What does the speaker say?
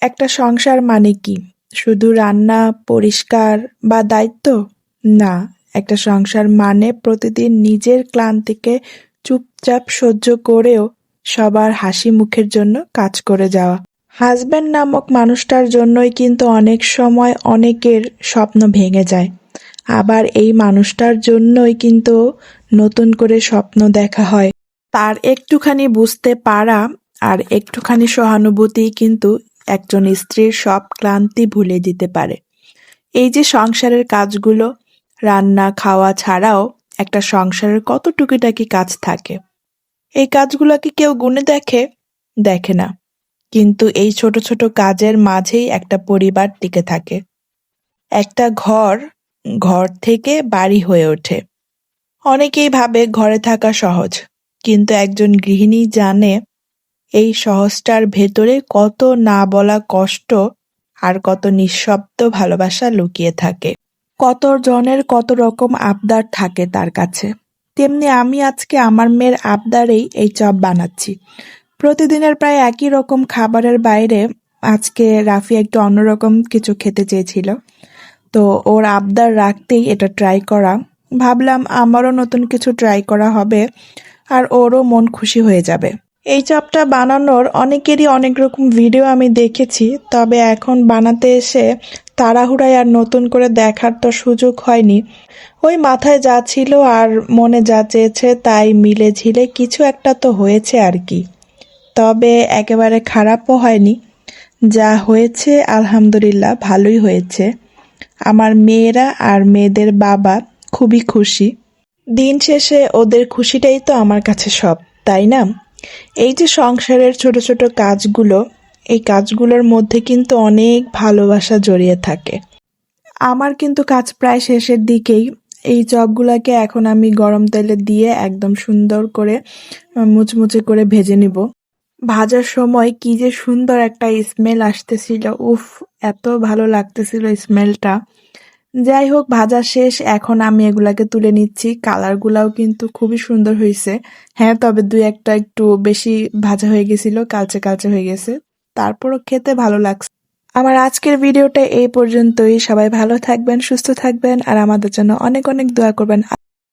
একটা সংসার মানে কি? শুধু রান্না, পরিষ্কার বা দায়িত্ব? না, একটা সংসার মানে প্রতিদিন নিজের ক্লান্তিকে চুপচাপ সহ্য করেও সবার হাসি মুখের জন্য কাজ করে যাওয়া। হাসব্যান্ড নামক মানুষটার জন্যই কিন্তু অনেক সময় অনেকের স্বপ্ন ভেঙে যায়। আবার এই মানুষটার জন্যই কিন্তু নতুন করে স্বপ্ন দেখা হয়। তার একটুখানি বুঝতে পারা আর একটুখানি সহানুভূতি কিন্তু একজন স্ত্রীর সব ক্লান্তি ভুলে দিতে পারে। এই যে সংসারের কাজগুলো, রান্না খাওয়া ছাড়াও একটা সংসারের কত টুকিটাকি কাজ থাকে। এই কাজগুলো কি কেউ গুণে দেখে? দেখে না। কিন্তু এই ছোট ছোট কাজের মাঝেই একটা পরিবার টিকে থাকে। একটা ঘর ঘর থেকে বাড়ি হয়ে ওঠে। অনেকেই ভাবে ঘরে থাকা সহজ, কিন্তু একজন গৃহিণী জানে এই সহজটার ভেতরে কত না বলা কষ্ট আর কত নিঃশব্দ ভালোবাসা লুকিয়ে থাকে। কত জনের কত রকম আবদার থাকে তার কাছে। তেমনি আমি আজকে আমার মেয়ের আবদারেই এই চপ বানাচ্ছি। প্রতিদিনের প্রায় একই রকম খাবারের বাইরে আজকে রাফি একটু অন্যরকম কিছু খেতে চেয়েছিল। তো ওর আবদার রাখতেই এটা ট্রাই করা। ভাবলাম আমারও নতুন কিছু ট্রাই করা হবে আর ওরও মন খুশি হয়ে যাবে। এই চপটা বানানোর অনেকেরই অনেক রকম ভিডিও আমি দেখেছি, তবে এখন বানাতে এসে তাড়াহুড়ায় আর নতুন করে দেখার তো সুযোগ হয়নি। ওই মাথায় যা ছিল আর মনে যা চেয়েছে তাই মিলে ঝিলে কিছু একটা তো হয়েছে আর কি। তবে একেবারে খারাপও হয়নি। যা হয়েছে আলহামদুলিল্লাহ ভালোই হয়েছে। আমার মেয়েরা আর মেয়েদের বাবা খুবই খুশি। দিন শেষে ওদের খুশিটাই তো আমার কাছে সব, তাই না? এই যে সংসারের ছোট ছোট কাজগুলো, এই কাজগুলোর মধ্যে কিন্তু অনেক ভালোবাসা জড়িয়ে থাকে। আমার কিন্তু কাজ প্রায় শেষের দিকেই। এই চপগুলাকে এখন আমি গরম তেলে দিয়ে একদম সুন্দর করে মুচমুচে করে ভেজে নিব। ভাজার সময় কি যে সুন্দর একটা স্মেল আসতেছিল, উফ, এত ভালো লাগতেছিল স্মেলটা। যাই হোক, ভাজা শেষ, এখন আমি এগুলাকে তুলে নিচ্ছি। কালারগুলাও কিন্তু খুবই সুন্দর হয়েছে। হ্যাঁ, তবে দুই একটা একটু বেশি ভাজা হয়ে গেছিল, কালচে কালচে হয়ে গেছে। তারপরও খেতে ভালো লাগছে। আমার আজকের ভিডিওটা এই পর্যন্তই। সবাই ভালো থাকবেন, সুস্থ থাকবেন আর আমাদের জন্য অনেক অনেক দোয়া করবেন।